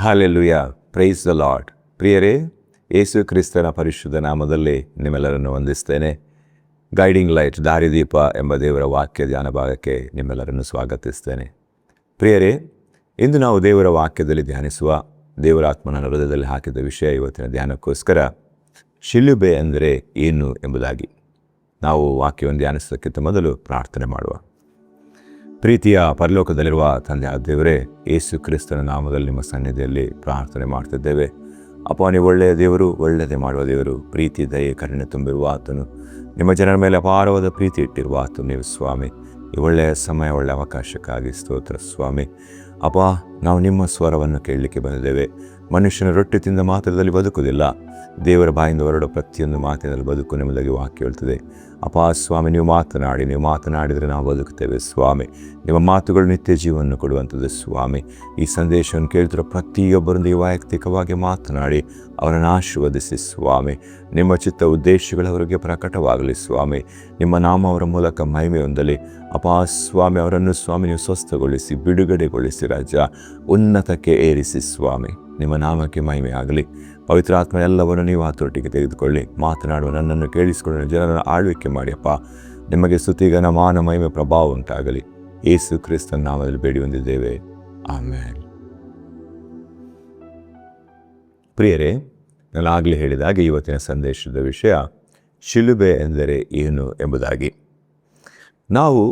Hallelujah, praise the lord. ಪ್ರಿಯರೇ, ಯೇಸು ಕ್ರಿಸ್ತನ ಪರಿಶುದ್ಧ ನಾಮದಲ್ಲಿ ನಿಮ್ಮೆಲ್ಲರನ್ನು ವಂದಿಸ್ತೇನೆ. ಗೈಡಿಂಗ್ ಲೈಟ್, ದಾರಿದೀಪ ಎಂಬ ದೇವರ ವಾಕ್ಯ ಧ್ಯಾನ ಭಾಗಕ್ಕೆ ನಿಮ್ಮೆಲ್ಲರನ್ನು ಸ್ವಾಗತಿಸ್ತೇನೆ. ಪ್ರಿಯರೇ, ಇಂದು ನಾವು ದೇವರ ವಾಕ್ಯದಲ್ಲಿ ಧ್ಯಾನಿಸುವ, ದೇವರಾತ್ಮನ ಹೃದಯದಲ್ಲಿ ಹಾಕಿದ ವಿಷಯ ಇವತ್ತಿನ ಧ್ಯಾನಕ್ಕೋಸ್ಕರ ಶಿಲುಬೆ ಅಂದರೆ ಏನು ಎಂಬುದಾಗಿ. ನಾವು ವಾಕ್ಯವನ್ನು ಧ್ಯಾನಿಸೋದಕ್ಕಿಂತ ಮೊದಲು ಪ್ರಾರ್ಥನೆ ಮಾಡುವ. ಪ್ರೀತಿಯ ಪರಲೋಕದಲ್ಲಿರುವ ತಂದೆ ದೇವರೇ, ಯೇಸು ಕ್ರಿಸ್ತನ ನಾಮದಲ್ಲಿ ನಿಮ್ಮ ಸನ್ನಿಧಿಯಲ್ಲಿ ಪ್ರಾರ್ಥನೆ ಮಾಡ್ತಿದ್ದೇವೆ. ಅಪ್ಪ, ನೀವು ಒಳ್ಳೆಯ ದೇವರು, ಒಳ್ಳೆಯದೇ ಮಾಡುವ ದೇವರು, ಪ್ರೀತಿ ದಯೆ ಕರುಣೆ ತುಂಬಿರುವ ಆತನು, ನಿಮ್ಮ ಜನರ ಮೇಲೆ ಅಪಾರವಾದ ಪ್ರೀತಿ ಇಟ್ಟಿರುವ ಆತನು ನೀವು ಸ್ವಾಮಿ. ಈ ಒಳ್ಳೆಯ ಸಮಯ, ಒಳ್ಳೆಯ ಅವಕಾಶಕ್ಕಾಗಿ ಸ್ತೋತ್ರ ಸ್ವಾಮಿ. ಅಪ್ಪ, ನಾವು ನಿಮ್ಮ ಸ್ವರವನ್ನು ಕೇಳಲಿಕ್ಕೆ ಬಂದಿದ್ದೇವೆ. ಮನುಷ್ಯನ ರೊಟ್ಟಿ ತಿಂದ ಮಾತ್ರದಲ್ಲಿ ಬದುಕುವುದಿಲ್ಲ, ದೇವರ ಬಾಯಿಂದ ಹೊರಡೋ ಪ್ರತಿಯೊಂದು ಮಾತಿನಲ್ಲಿ ಬದುಕು ನಿಮ್ಮದಾಗಿ ವಾಕ್ಯ ಹೇಳ್ತದೆ. ಅಪ್ಪ ಸ್ವಾಮಿ, ನೀವು ಮಾತನಾಡಿದರೆ ನಾವು ಬದುಕುತ್ತೇವೆ ಸ್ವಾಮಿ. ನಿಮ್ಮ ಮಾತುಗಳು ನಿತ್ಯ ಜೀವವನ್ನು ಕೊಡುವಂಥದ್ದು ಸ್ವಾಮಿ. ಈ ಸಂದೇಶವನ್ನು ಕೇಳ್ತಿರೋ ಪ್ರತಿಯೊಬ್ಬರಿಂದ ವೈಯಕ್ತಿಕವಾಗಿ ಮಾತನಾಡಿ ಅವರನ್ನು ಆಶೀರ್ವದಿಸಿ ಸ್ವಾಮಿ. ನಿಮ್ಮ ಚಿತ್ತ ಉದ್ದೇಶಗಳು ಅವರಿಗೆ ಪ್ರಕಟವಾಗಲಿ ಸ್ವಾಮಿ. ನಿಮ್ಮ ನಾಮ ಅವರ ಮೂಲಕ ಮಹಿಮೆ ಹೊಂದಲಿ. ಅಪ್ಪ ಸ್ವಾಮಿ, ಅವರನ್ನು ಸ್ವಾಮಿ ನೀವು ಸ್ವಸ್ಥಗೊಳಿಸಿ, ಬಿಡುಗಡೆಗೊಳಿಸಿ ರಾಜ, ಉನ್ನತಕ್ಕೆ ಏರಿಸಿ ಸ್ವಾಮಿ. ನಿಮ್ಮ ನಾಮಕ್ಕೆ ಮಹಿಮೆ ಆಗಲಿ. ಪವಿತ್ರಾತ್ಮ ಎಲ್ಲವನ್ನು ನೀವು ಹತೋಟಿಗೆ ತೆಗೆದುಕೊಳ್ಳಿ. ಮಾತನಾಡುವ ನನ್ನನ್ನು ಕೇಳಿಸಿಕೊಂಡು ಜನರನ್ನು ಆಳ್ವಿಕೆ ಮಾಡಿಯಪ್ಪ. ನಿಮಗೆ ಸ್ತುತಿಗನ ಮಾನ ಮಹಿಮೆ ಪ್ರಭಾವ ಉಂಟಾಗಲಿ. ಯೇಸು ಕ್ರಿಸ್ತನ ನಾಮದಲ್ಲಿ ಬೇಡಿ ಹೊಂದಿದ್ದೇವೆ, ಆಮೆನ್. ಪ್ರಿಯರೇ, ನಾನು ಆಗಲೇ ಹೇಳಿದಾಗೆ ಇವತ್ತಿನ ಸಂದೇಶದ ವಿಷಯ ಶಿಲುಬೆ ಎಂದರೆ ಏನು ಎಂಬುದಾಗಿ. ನಾವು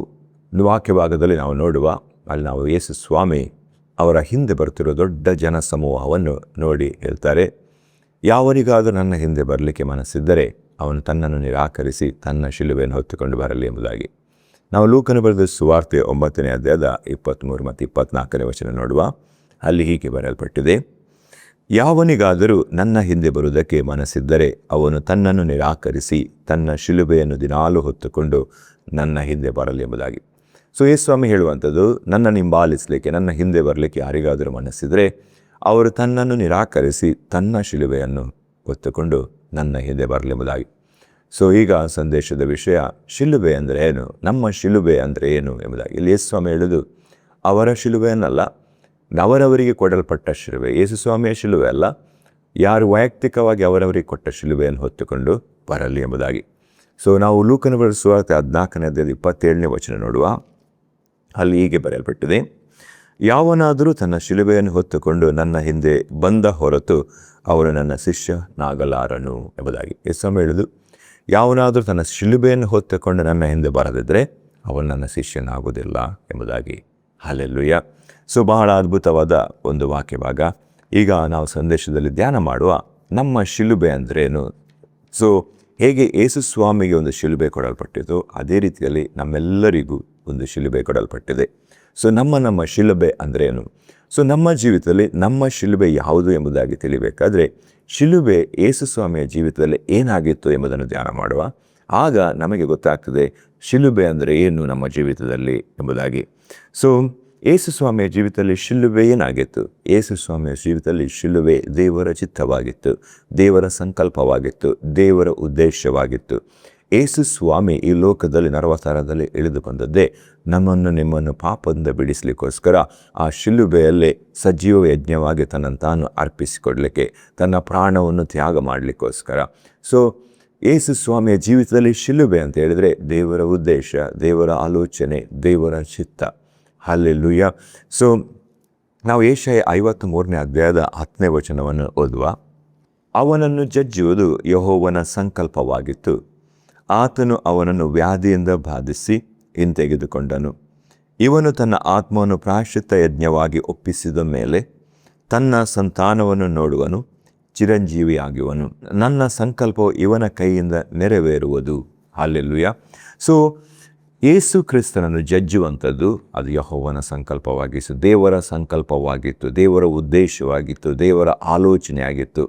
ವಾಕ್ಯ ಭಾಗದಲ್ಲಿ ನಾವು ನೋಡುವ, ಅಲ್ಲಿ ನಾವು ಯೇಸು ಸ್ವಾಮಿ ಅವರ ಹಿಂದೆ ಬರ್ತಿರೋ ದೊಡ್ಡ ಜನ ಸಮೂಹವನ್ನು ನೋಡಿ ಹೇಳ್ತಾರೆ, ಯಾವನಿಗಾದರೂ ನನ್ನ ಹಿಂದೆ ಬರಲಿಕ್ಕೆ ಮನಸ್ಸಿದ್ದರೆ ಅವನು ತನ್ನನ್ನು ನಿರಾಕರಿಸಿ ತನ್ನ ಶಿಲುಬೆಯನ್ನು ಹೊತ್ತುಕೊಂಡು ಬರಲಿ ಎಂಬುದಾಗಿ. ನಾವು ಲೂಕನು ಬರೆದ ಸುವಾರ್ತೆ 9ನೇ ಅಧ್ಯಾಯದ 23 ಮತ್ತು 24ನೇ ವಚನ ನೋಡುವ. ಅಲ್ಲಿ ಹೀಗೆ ಬರೆಯಲ್ಪಟ್ಟಿದೆ, ಯಾವನಿಗಾದರೂ ನನ್ನ ಹಿಂದೆ ಬರುವುದಕ್ಕೆ ಮನಸ್ಸಿದ್ದರೆ ಅವನು ತನ್ನನ್ನು ನಿರಾಕರಿಸಿ ತನ್ನ ಶಿಲುಬೆಯನ್ನು ದಿನಾಲು ಹೊತ್ತುಕೊಂಡು ನನ್ನ ಹಿಂದೆ ಬರಲಿ ಎಂಬುದಾಗಿ. ಸೊ ಯೇಸುಸ್ವಾಮಿ ಹೇಳುವಂಥದ್ದು, ನನ್ನನ್ನು ಹಿಂಬಾಲಿಸಲಿಕ್ಕೆ, ನನ್ನ ಹಿಂದೆ ಬರಲಿಕ್ಕೆ ಯಾರಿಗಾದರೂ ಮನಸ್ಸಿದರೆ ಅವರು ತನ್ನನ್ನು ನಿರಾಕರಿಸಿ ತನ್ನ ಶಿಲುಬೆಯನ್ನು ಹೊತ್ತುಕೊಂಡು ನನ್ನ ಹಿಂದೆ ಬರಲಿ ಎಂಬುದಾಗಿ. ಸೊ ಈಗ ಸಂದೇಶದ ವಿಷಯ ಶಿಲುಬೆ ಅಂದರೆ ಏನು, ನಮ್ಮ ಶಿಲುಬೆ ಅಂದರೆ ಏನು ಎಂಬುದಾಗಿ. ಇಲ್ಲಿ ಯೇಸುಸ್ವಾಮಿ ಹೇಳೋದು ಅವರ ಶಿಲುಬೆಯನ್ನಲ್ಲ, ಅವರವರಿಗೆ ಕೊಡಲ್ಪಟ್ಟ ಶಿಲುಬೆ. ಯೇಸುಸ್ವಾಮಿಯ ಶಿಲುಬೆ ಅಲ್ಲ, ಯಾರು ವೈಯಕ್ತಿಕವಾಗಿ ಅವರವರಿಗೆ ಕೊಟ್ಟ ಶಿಲುಬೆಯನ್ನು ಹೊತ್ತುಕೊಂಡು ಬರಲಿ ಎಂಬುದಾಗಿ. ಸೊ ನಾವು ಲೂಕನ ಬರೆದ ಸುವಾರ್ತೆ 14ನೇ ಅಧ್ಯಾಯದ 27ನೇ ವಚನ ನೋಡುವ. ಅಲ್ಲಿ ಹೀಗೆ ಬರೆಯಲ್ಪಟ್ಟಿದೆ, ಯಾವನಾದರೂ ತನ್ನ ಶಿಲುಬೆಯನ್ನು ಹೊತ್ತುಕೊಂಡು ನನ್ನ ಹಿಂದೆ ಬಂದ ಹೊರತು ಅವನು ನನ್ನ ಶಿಷ್ಯನಾಗಲಾರನು ಎಂಬುದಾಗಿ. ಯೇಸುಸ್ವಾಮಿ ಹೇಳುವುದು, ಯಾವನಾದರೂ ತನ್ನ ಶಿಲುಬೆಯನ್ನು ಹೊತ್ತುಕೊಂಡು ನನ್ನ ಹಿಂದೆ ಬರದಿದ್ದರೆ ಅವನು ನನ್ನ ಶಿಷ್ಯನಾಗುವುದಿಲ್ಲ ಎಂಬುದಾಗಿ. ಹಲ್ಲೆಲೂಯಾ. ಸೊ ಬಹಳ ಅದ್ಭುತವಾದ ಒಂದು ವಾಕ್ಯ ಭಾಗ. ಈಗ ನಾವು ಸಂದೇಶದಲ್ಲಿ ಧ್ಯಾನ ಮಾಡುವ ನಮ್ಮ ಶಿಲುಬೆ ಅಂದ್ರೇನು. ಸೊ ಹೇಗೆ ಯೇಸುಸ್ವಾಮಿಗೆ ಒಂದು ಶಿಲುಬೆ ಕೊಡಲ್ಪಟ್ಟಿತು, ಅದೇ ರೀತಿಯಲ್ಲಿ ನಮ್ಮೆಲ್ಲರಿಗೂ ಒಂದು ಶಿಲುಬೆ ಕೊಡಲ್ಪಟ್ಟಿದೆ. ಸೊ ನಮ್ಮ ಶಿಲುಬೆ ಅಂದ್ರೇನು. ಸೊ ನಮ್ಮ ಜೀವಿತದಲ್ಲಿ ನಮ್ಮ ಶಿಲುಬೆ ಯಾವುದು ಎಂಬುದಾಗಿ ತಿಳಿಬೇಕಾದ್ರೆ ಶಿಲುಬೆ ಯೇಸುಸ್ವಾಮಿಯ ಜೀವಿತದಲ್ಲಿ ಏನಾಗಿತ್ತು ಎಂಬುದನ್ನು ಧ್ಯಾನ ಮಾಡುವ. ಆಗ ನಮಗೆ ಗೊತ್ತಾಗ್ತದೆ ಶಿಲುಬೆ ಅಂದರೆ ಏನು ನಮ್ಮ ಜೀವಿತದಲ್ಲಿ ಎಂಬುದಾಗಿ. ಸೊ ಯೇಸುಸ್ವಾಮಿಯ ಜೀವಿತದಲ್ಲಿ ಶಿಲುಬೆ ಏನಾಗಿತ್ತು? ಯೇಸುಸ್ವಾಮಿಯ ಜೀವಿತದಲ್ಲಿ ಶಿಲುಬೆ ದೇವರ ಚಿತ್ತವಾಗಿತ್ತು, ದೇವರ ಸಂಕಲ್ಪವಾಗಿತ್ತು, ದೇವರ ಉದ್ದೇಶವಾಗಿತ್ತು. ಯೇಸುಸ್ವಾಮಿ ಈ ಲೋಕದಲ್ಲಿ ನರವತಾರದಲ್ಲಿ ಇಳಿದು ಬಂದದ್ದೇ ನಮ್ಮನ್ನು ನಿಮ್ಮನ್ನು ಪಾಪದಿಂದ ಬಿಡಿಸಲಿಕ್ಕೋಸ್ಕರ. ಆ ಶಿಲುಬೆಯಲ್ಲೇ ಸಜೀವ ಯಜ್ಞವಾಗಿ ತನ್ನನ್ನು ತಾನು ಅರ್ಪಿಸಿಕೊಡಲಿಕ್ಕೆ, ತನ್ನ ಪ್ರಾಣವನ್ನು ತ್ಯಾಗ ಮಾಡಲಿಕ್ಕೋಸ್ಕರ. ಸೊ ಯೇಸುಸ್ವಾಮಿಯ ಜೀವಿತದಲ್ಲಿ ಶಿಲುಬೆ ಅಂತ ಹೇಳಿದರೆ ದೇವರ ಉದ್ದೇಶ, ದೇವರ ಆಲೋಚನೆ, ದೇವರ ಚಿತ್ತ. ಹಲ್ಲೆಲೂಯಾ. ಸೊ ನಾವು ಯೆಶಾಯ 53ನೇ ಅಧ್ಯಾಯದ 10ನೇ ವಚನವನ್ನು ಓದುವ. ಅವನನ್ನು ಜಜ್ಜುವುದು ಯೆಹೋವನ ಸಂಕಲ್ಪವಾಗಿತ್ತು, ಆತನು ಅವನನ್ನು ವ್ಯಾಧಿಯಿಂದ ಬಾಧಿಸಿ ಹಿಂತೆಗೆದುಕೊಂಡನು. ಇವನು ತನ್ನ ಆತ್ಮವನ್ನು ಪ್ರಾಯಶ್ಚಿತ್ತ ಯಜ್ಞವಾಗಿ ಒಪ್ಪಿಸಿದ ಮೇಲೆ ತನ್ನ ಸಂತಾನವನ್ನು ನೋಡುವನು, ಚಿರಂಜೀವಿಯಾಗುವನು. ನನ್ನ ಸಂಕಲ್ಪವು ಇವನ ಕೈಯಿಂದ ನೆರವೇರುವುದು. ಹಲ್ಲೆಲೂಯಾ. ಸೊ ಯೇಸು ಕ್ರಿಸ್ತನನ್ನು ಜಜ್ಜುವಂಥದ್ದು ಅದು ಯೆಹೋವನ ಸಂಕಲ್ಪವಾಗಿತ್ತು, ದೇವರ ಸಂಕಲ್ಪವಾಗಿತ್ತು, ದೇವರ ಉದ್ದೇಶವಾಗಿತ್ತು, ದೇವರ ಆಲೋಚನೆಯಾಗಿತ್ತು.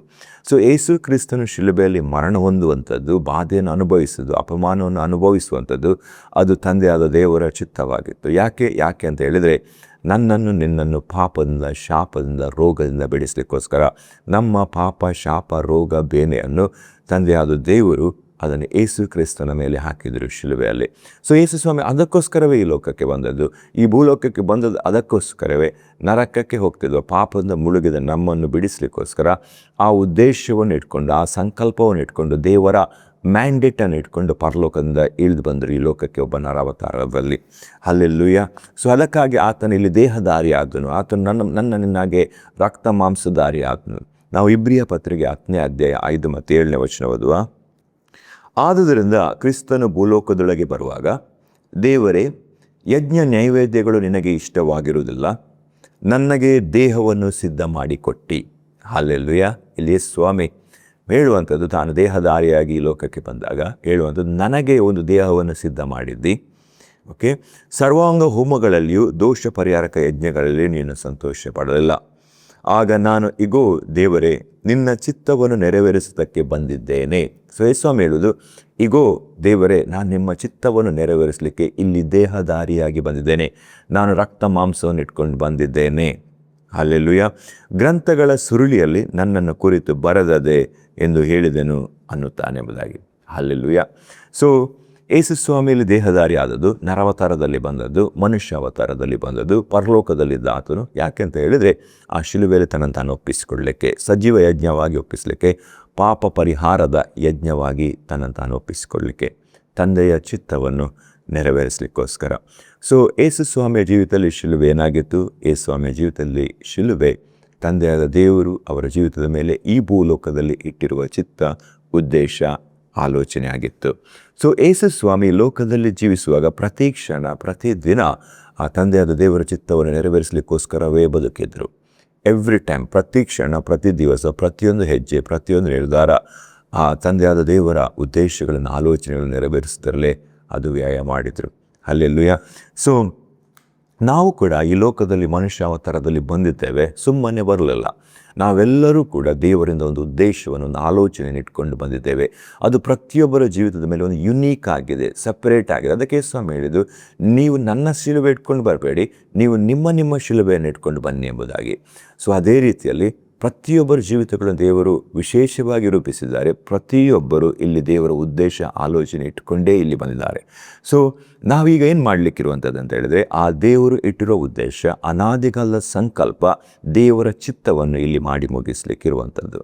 ಸೊ ಯೇಸು ಕ್ರಿಸ್ತನು ಶಿಲುಬೆಯಲ್ಲಿ ಮರಣ ಹೊಂದುವಂಥದ್ದು, ಬಾಧೆಯನ್ನು ಅನುಭವಿಸೋದು, ಅಪಮಾನವನ್ನು ಅನುಭವಿಸುವಂಥದ್ದು ಅದು ತಂದೆಯಾದ ದೇವರ ಚಿತ್ತವಾಗಿತ್ತು. ಯಾಕೆ ಅಂತ ಹೇಳಿದರೆ, ನನ್ನನ್ನು ನಿನ್ನನ್ನು ಪಾಪದಿಂದ, ಶಾಪದಿಂದ, ರೋಗದಿಂದ ಬಿಡಿಸಲಿಕ್ಕೋಸ್ಕರ ನಮ್ಮ ಪಾಪ, ಶಾಪ, ರೋಗ, ಬೇನೆಯನ್ನು ತಂದೆಯಾದ ದೇವರು ಅದನ್ನು ಯೇಸು ಕ್ರಿಸ್ತನ ಮೇಲೆ ಹಾಕಿದರು ಶಿಲುಬೆಯಲ್ಲಿ. ಸೊ ಯೇಸು ಸ್ವಾಮಿ ಅದಕ್ಕೋಸ್ಕರವೇ ಈ ಲೋಕಕ್ಕೆ ಬಂದದ್ದು, ಈ ಭೂಲೋಕಕ್ಕೆ ಬಂದದ್ದು ಅದಕ್ಕೋಸ್ಕರವೇ. ನರಕಕ್ಕೆ ಹೋಗ್ತಿದ್ವು, ಪಾಪದಿಂದ ಮುಳುಗಿದ ನಮ್ಮನ್ನು ಬಿಡಿಸ್ಲಿಕ್ಕೋಸ್ಕರ ಆ ಉದ್ದೇಶವನ್ನು ಇಟ್ಕೊಂಡು, ಆ ಸಂಕಲ್ಪವನ್ನು ಇಟ್ಕೊಂಡು, ದೇವರ ಮ್ಯಾಂಡೇಟನ್ನು ಇಟ್ಕೊಂಡು ಪರಲೋಕದಿಂದ ಇಳಿದು ಬಂದರು ಈ ಲೋಕಕ್ಕೆ ಒಬ್ಬ ನರಾವತಾರದಲ್ಲಿ. ಹಲ್ಲೆಲೂಯಾ. ಸೊ ಅದಕ್ಕಾಗಿ ಆತನು ಇಲ್ಲಿ ದೇಹಧಾರಿ ಆದನು, ಆತನು ನನ್ನ ನಿನ್ನಾಗೆ ರಕ್ತ ಮಾಂಸಧಾರಿ ಆದನು. ನಾವು ಇಬ್ರಿಯ ಪತ್ರಿಕೆ 10ನೇ ಅಧ್ಯಾಯ 5 ಮತ್ತು 7ನೇ ವಚನ ಓದುವ. ಆದುದರಿಂದ ಕ್ರಿಸ್ತನು ಭೂಲೋಕದೊಳಗೆ ಬರುವಾಗ, ದೇವರೇ, ಯಜ್ಞ ನೈವೇದ್ಯಗಳು ನಿನಗೆ ಇಷ್ಟವಾಗಿರುವುದಿಲ್ಲ, ನನಗೆ ದೇಹವನ್ನು ಸಿದ್ಧ ಮಾಡಿಕೊಟ್ಟಿ. ಹಲ್ಲೆಲೂಯಾ. ಇಲ್ಲಿ ಸ್ವಾಮಿ ಹೇಳುವಂಥದ್ದು, ತಾನು ದೇಹಧಾರಿಯಾಗಿ ಈ ಲೋಕಕ್ಕೆ ಬಂದಾಗ ಹೇಳುವಂಥದ್ದು, ನನಗೆ ಒಂದು ದೇಹವನ್ನು ಸಿದ್ಧ ಮಾಡಿದ್ದಿ. ಓಕೆ, ಸರ್ವಾಂಗ ಹೋಮಗಳಲ್ಲಿಯೂ ದೋಷ ಪರಿಹಾರಕ ಯಜ್ಞಗಳಲ್ಲಿ ನೀನು ಸಂತೋಷ ಪಡಲಿಲ್ಲ. ಆಗ ನಾನು, ಇಗೋ ದೇವರೇ, ನಿನ್ನ ಚಿತ್ತವನ್ನು ನೆರವೇರಿಸೋದಕ್ಕೆ ಬಂದಿದ್ದೇನೆ. ಸೊ ಯೇಸುಸ್ವಾಮಿ ಹೇಳುವುದು, ಇಗೋ ದೇವರೇ, ನಾನು ನಿಮ್ಮ ಚಿತ್ತವನ್ನು ನೆರವೇರಿಸಲಿಕ್ಕೆ ಇಲ್ಲಿ ದೇಹಧಾರಿಯಾಗಿ ಬಂದಿದ್ದೇನೆ, ನಾನು ರಕ್ತ ಮಾಂಸವನ್ನು ಇಟ್ಕೊಂಡು ಬಂದಿದ್ದೇನೆ. ಹಲ್ಲೆಲೂಯಾ. ಗ್ರಂಥಗಳ ಸುರುಳಿಯಲ್ಲಿ ನನ್ನನ್ನು ಕುರಿತು ಬರೆದದೆ ಎಂದು ಹೇಳಿದೆನು ಅನ್ನುತ್ತಾನೆಂಬುದಾಗಿ. ಹಲ್ಲೆಲೂಯಾ. ಸೊ ಯೇಸು ಸ್ವಾಮಿಯಲ್ಲಿ ದೇಹಧಾರಿ ಆದದ್ದು, ನರಾವತಾರದಲ್ಲಿ ಬಂದದ್ದು, ಮನುಷ್ಯ ಅವತಾರದಲ್ಲಿ ಬಂದದ್ದು, ಪರಲೋಕದಲ್ಲಿದ್ದ ಆತನು. ಯಾಕೆಂತ ಹೇಳಿದರೆ, ಆ ಶಿಲುಬೆಯಲ್ಲಿ ತನ್ನನ್ನು ತಾನು ಒಪ್ಪಿಸಿಕೊಳ್ಳಲಿಕ್ಕೆ, ಸಜೀವ ಯಜ್ಞವಾಗಿ ಒಪ್ಪಿಸಲಿಕ್ಕೆ, ಪಾಪ ಪರಿಹಾರದ ಯಜ್ಞವಾಗಿ ತನ್ನನ್ನು ತಾನು ಒಪ್ಪಿಸಿಕೊಳ್ಳಲಿಕ್ಕೆ, ತಂದೆಯ ಚಿತ್ತವನ್ನು ನೆರವೇರಿಸಲಿಕ್ಕೋಸ್ಕರ. ಸೊ ಯೇಸು ಸ್ವಾಮಿಯ ಜೀವಿತದಲ್ಲಿ ಶಿಲುಬೆ ಏನಾಗಿತ್ತು? ಯೇಸು ಸ್ವಾಮಿಯ ಜೀವಿತದಲ್ಲಿ ಶಿಲುಬೆ ತಂದೆಯಾದ ದೇವರು ಅವರ ಜೀವಿತದ ಮೇಲೆ ಈ ಭೂಲೋಕದಲ್ಲಿ ಇಟ್ಟಿರುವ ಚಿತ್ತ, ಉದ್ದೇಶ, ಆಲೋಚನೆ ಆಗಿತ್ತು. ಸೊ ಯೇಸು ಸ್ವಾಮಿ ಲೋಕದಲ್ಲಿ ಜೀವಿಸುವಾಗ ಪ್ರತಿ ಕ್ಷಣ, ಪ್ರತಿದಿನ ಆ ತಂದೆಯಾದ ದೇವರ ಚಿತ್ತವನ್ನು ನೆರವೇರಿಸಲಿಕ್ಕೋಸ್ಕರವೇ ಬದುಕಿದ್ರು. ಎವ್ರಿ ಟೈಮ್, ಪ್ರತಿ ಕ್ಷಣ, ಪ್ರತಿ ದಿವಸ, ಪ್ರತಿಯೊಂದು ಹೆಜ್ಜೆ, ಪ್ರತಿಯೊಂದು ನಿರ್ಧಾರ ಆ ತಂದೆಯಾದ ದೇವರ ಉದ್ದೇಶಗಳನ್ನು, ಆಲೋಚನೆಗಳನ್ನು ನೆರವೇರಿಸಿದರಲ್ಲೇ ಅದು ವ್ಯಯ ಮಾಡಿದರು. ಹಲ್ಲೆಲೂಯಾ. ಸೊ ನಾವು ಕೂಡ ಈ ಲೋಕದಲ್ಲಿ ಮನುಷ್ಯ ಅವತಾರದಲ್ಲಿ ಬಂದಿದ್ದೇವೆ, ಸುಮ್ಮನೆ ಬರಲಿಲ್ಲ. ನಾವೆಲ್ಲರೂ ಕೂಡ ದೇವರಿಂದ ಒಂದು ಉದ್ದೇಶವನ್ನು, ಒಂದು ಆಲೋಚನೆಯನ್ನು ಇಟ್ಕೊಂಡು ಬಂದಿದ್ದೇವೆ. ಅದು ಪ್ರತಿಯೊಬ್ಬರ ಜೀವಿತದ ಮೇಲೆ ಒಂದು ಯುನೀಕ್ ಆಗಿದೆ, ಸಪ್ರೇಟ್ ಆಗಿದೆ. ಅದಕ್ಕೆ ಸ್ವಾಮಿ ಹೇಳಿದ್ದು, ನೀವು ನನ್ನ ಶಿಲುಬೆ ಇಟ್ಕೊಂಡು ಬರಬೇಡಿ, ನೀವು ನಿಮ್ಮ ಶಿಲುಬೆಯನ್ನು ಇಟ್ಕೊಂಡು ಬನ್ನಿ ಎಂಬುದಾಗಿ. ಸೊ ಅದೇ ರೀತಿಯಲ್ಲಿ ಪ್ರತಿಯೊಬ್ಬರ ಜೀವಿತಗಳನ್ನು ದೇವರು ವಿಶೇಷವಾಗಿ ರೂಪಿಸಿದ್ದಾರೆ. ಪ್ರತಿಯೊಬ್ಬರು ಇಲ್ಲಿ ದೇವರ ಉದ್ದೇಶ, ಆಲೋಚನೆ ಇಟ್ಟುಕೊಂಡೇ ಇಲ್ಲಿ ಬಂದಿದ್ದಾರೆ. ಸೊ ನಾವೀಗ ಏನು ಮಾಡಲಿಕ್ಕಿರುವಂಥದ್ದು ಅಂತ ಹೇಳಿದರೆ, ಆ ದೇವರು ಇಟ್ಟಿರೋ ಉದ್ದೇಶ, ಅನಾದಿಕಾಲದ ಸಂಕಲ್ಪ, ದೇವರ ಚಿತ್ತವನ್ನು ಇಲ್ಲಿ ಮಾಡಿ ಮುಗಿಸ್ಲಿಕ್ಕಿರುವಂಥದ್ದು,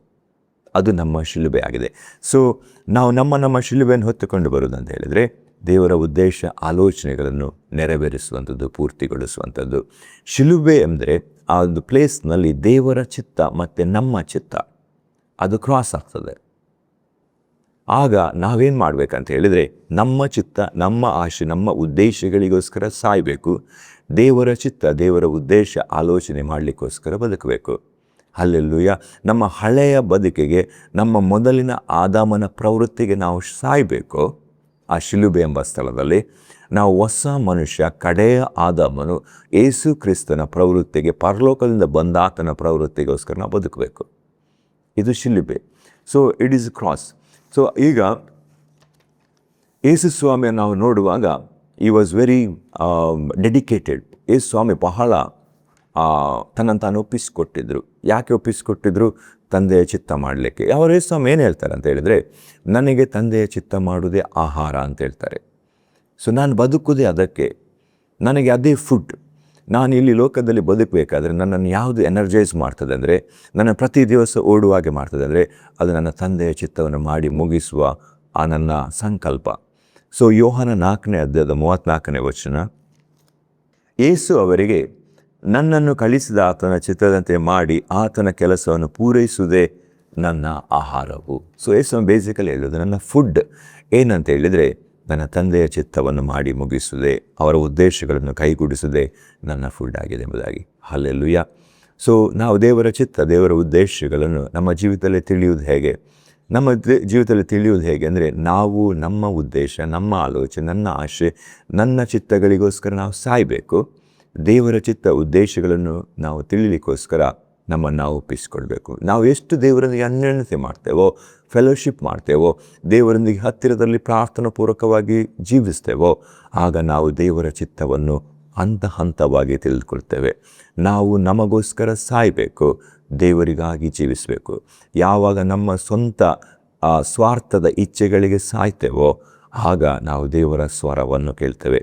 ಅದು ನಮ್ಮ ಶಿಲುಬೆ ಆಗಿದೆ. ಸೊ ನಾವು ನಮ್ಮ ಶಿಲುಬೆಯನ್ನು ಹೊತ್ತುಕೊಂಡು ಬರೋದಂತ ಹೇಳಿದರೆ, ದೇವರ ಉದ್ದೇಶ, ಆಲೋಚನೆಗಳನ್ನು ನೆರವೇರಿಸುವಂಥದ್ದು, ಪೂರ್ತಿಗೊಳಿಸುವಂಥದ್ದು. ಶಿಲುಬೆ ಎಂದರೆ ಆ ಒಂದು ಪ್ಲೇಸ್ನಲ್ಲಿ ದೇವರ ಚಿತ್ತ ಮತ್ತು ನಮ್ಮ ಚಿತ್ತ ಅದು ಕ್ರಾಸ್ ಆಗ್ತದೆ. ಆಗ ನಾವೇನು ಮಾಡಬೇಕಂತ ಹೇಳಿದರೆ, ನಮ್ಮ ಚಿತ್ತ, ನಮ್ಮ ಆಶೆ, ನಮ್ಮ ಉದ್ದೇಶಗಳಿಗೋಸ್ಕರ ಸಾಯಬೇಕು. ದೇವರ ಚಿತ್ತ, ದೇವರ ಉದ್ದೇಶ, ಆಲೋಚನೆ ಮಾಡಲಿಕ್ಕೋಸ್ಕರ ಬದುಕಬೇಕು. ಹಲ್ಲೆಲೂಯಾ. ನಮ್ಮ ಹಳೆಯ ಬದುಕಿಗೆ, ನಮ್ಮ ಮೊದಲಿನ ಆದಾಮನ ಪ್ರವೃತ್ತಿಗೆ ನಾವು ಸಾಯಬೇಕು. ಆ ಶಿಲುಬೆ ಎಂಬ ಸ್ಥಳದಲ್ಲಿ ನಾವು ಹೊಸ ಮನುಷ್ಯ, ಕಡೆಯ ಆದಾಮನು, ಯೇಸು ಕ್ರಿಸ್ತನ ಪ್ರವೃತ್ತಿಗೆ, ಪರಲೋಕದಿಂದ ಬಂದ ಆತನ ಪ್ರವೃತ್ತಿಗೋಸ್ಕರ ನಾವು ಬದುಕಬೇಕು. ಇದು ಶಿಲುಬೆ. So it is cross. So ಈಗ ಯೇಸು ಸ್ವಾಮಿಯನ್ನು ನಾವು ನೋಡುವಾಗ, ಈ was very dedicated. Yesu Swami ಬಹಳ ತನ್ನನ್ನು ತಾನು ಒಪ್ಪಿಸಿಕೊಟ್ಟಿದ್ರು. ಯಾಕೆ ಒಪ್ಪಿಸಿಕೊಟ್ಟಿದ್ರು? ತಂದೆಯ ಚಿತ್ತ ಮಾಡಲಿಕ್ಕೆ. ಅವರು ಯೇಸು ಸ್ವಾಮಿ ಏನು ಹೇಳ್ತಾರೆ ಅಂತ ಹೇಳಿದರೆ, ನನಗೆ ತಂದೆಯ ಚಿತ್ತ ಮಾಡುವುದೇ ಆಹಾರ ಅಂತ ಹೇಳ್ತಾರೆ. ಸೊ ನಾನು ಬದುಕುವುದೇ ಅದಕ್ಕೆ, ನನಗೆ ಅದೇ ಫುಡ್. ನಾನು ಇಲ್ಲಿ ಲೋಕದಲ್ಲಿ ಬದುಕಬೇಕಾದ್ರೆ ನನ್ನನ್ನು ಯಾವುದು ಎನರ್ಜೈಸ್ ಮಾಡ್ತದೆ ಅಂದರೆ, ನನ್ನ ಪ್ರತಿ ದಿವಸ ಓಡುವಾಗೆ ಮಾಡ್ತದೆ ಅಂದರೆ, ಅದು ನನ್ನ ತಂದೆಯ ಚಿತ್ತವನ್ನು ಮಾಡಿ ಮುಗಿಸುವ ಆ ನನ್ನ ಸಂಕಲ್ಪ. ಸೊ ಯೋಹಾನ 4ನೇ ಅಧ್ಯಾಯದ 34ನೇ ವಚನ, ಯೇಸು ಅವರಿಗೆ, ನನ್ನನ್ನು ಕಳಿಸಿದ ಆತನ ಚಿತ್ತದಂತೆ ಮಾಡಿ ಆತನ ಕೆಲಸವನ್ನು ಪೂರೈಸುವುದೇ ನನ್ನ ಆಹಾರವು. ಸೊ ಯೇಸು ಬೇಸಿಕಲಿ ಹೇಳೋದು, ನನ್ನ ಫುಡ್ ಏನಂತ ಹೇಳಿದರೆ, ನನ್ನ ತಂದೆಯ ಚಿತ್ತವನ್ನು ಮಾಡಿ ಮುಗಿಸುವುದೇ, ಅವರ ಉದ್ದೇಶಗಳನ್ನು ಕೈಗೂಡಿಸುವುದೇ ನನ್ನ ಫುಡ್ ಆಗಿದೆ ಎಂಬುದಾಗಿ. ಹಲ್ಲೆಲೂಯಾ. ಸೊ ನಾವು ದೇವರ ಚಿತ್ತ, ದೇವರ ಉದ್ದೇಶಗಳನ್ನು ನಮ್ಮ ಜೀವಿತದಲ್ಲಿ ತಿಳಿಯುವುದು ಹೇಗೆ? ನಮ್ಮ ಜೀವಿತದಲ್ಲಿ ತಿಳಿಯುವುದು ಹೇಗೆ ಅಂದರೆ, ನಾವು ನಮ್ಮ ಉದ್ದೇಶ, ನಮ್ಮ ಆಲೋಚನೆ, ನನ್ನ ಆಶೆ, ನನ್ನ ಚಿತ್ತಗಳಿಗೋಸ್ಕರ ನಾವು ಸಾಯಬೇಕು. ದೇವರ ಚಿತ್ತ, ಉದ್ದೇಶಗಳನ್ನು ನಾವು ತಿಳಿಲಿಕ್ಕೋಸ್ಕರ ನಮ್ಮನ್ನು ನಾವು ಒಪ್ಪಿಸಿಕೊಳ್ಬೇಕು. ನಾವು ಎಷ್ಟು ದೇವರೊಂದಿಗೆ ಅನ್ಯೋನ್ಯತೆ ಮಾಡ್ತೇವೋ, ಫೆಲೋಶಿಪ್ ಮಾಡ್ತೇವೋ, ದೇವರೊಂದಿಗೆ ಹತ್ತಿರದಲ್ಲಿ ಪ್ರಾರ್ಥನಾಪೂರ್ವಕವಾಗಿ ಜೀವಿಸ್ತೇವೋ, ಆಗ ನಾವು ದೇವರ ಚಿತ್ತವನ್ನು ಹಂತ ಹಂತವಾಗಿ ತಿಳಿದುಕೊಳ್ತೇವೆ. ನಾವು ನಮಗೋಸ್ಕರ ಸಾಯಬೇಕು, ದೇವರಿಗಾಗಿ ಜೀವಿಸಬೇಕು. ಯಾವಾಗ ನಮ್ಮ ಸ್ವಂತ ಆ ಸ್ವಾರ್ಥದ ಇಚ್ಛೆಗಳಿಗೆ ಸಾಯ್ತೇವೋ ಆಗ ನಾವು ದೇವರ ಸ್ವರವನ್ನು ಕೇಳ್ತೇವೆ.